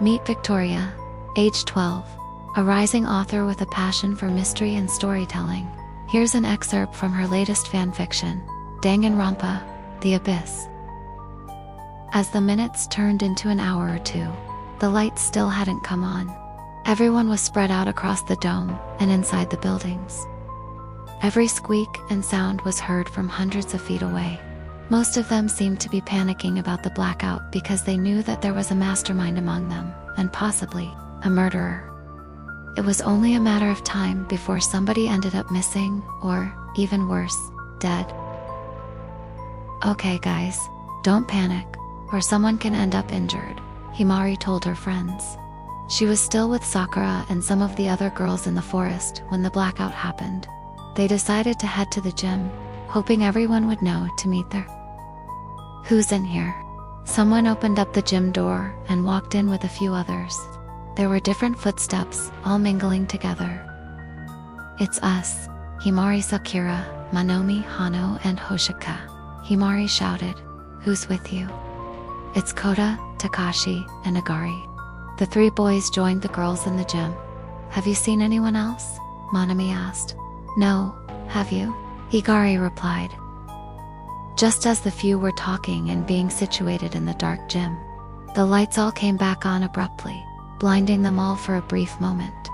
Meet Victoria, age 12, a rising author with a passion for mystery and storytelling. Here's an excerpt from her latest fanfiction, Danganronpa, The Abyss. As the minutes turned into an hour or two, the lights still hadn't come on. Everyone was spread out across the dome and inside the buildings. Every squeak and sound was heard from hundreds of feet away. Most of them seemed to be panicking about the blackout because they knew that there was a mastermind among them, and possibly a murderer. It was only a matter of time before somebody ended up missing, or, even worse, dead. "Okay guys, don't panic, or someone can end up injured," Himari told her friends. She was still with Sakura and some of the other girls in the forest when the blackout happened. They decided to head to the gym, hoping everyone would know to meet there. "Who's in here?" Someone opened up the gym door and walked in with a few others. There were different footsteps, all mingling together. "It's us, Himari, Sakura, Manomi, Hano, and Hoshika," Himari shouted. "Who's with you?" "It's Kota, Takashi, and Agari." The three boys joined the girls in the gym. "Have you seen anyone else?" Manami asked. "No, have you?" Higari replied. Just as the few were talking and being situated in the dark gym, the lights all came back on abruptly, blinding them all for a brief moment.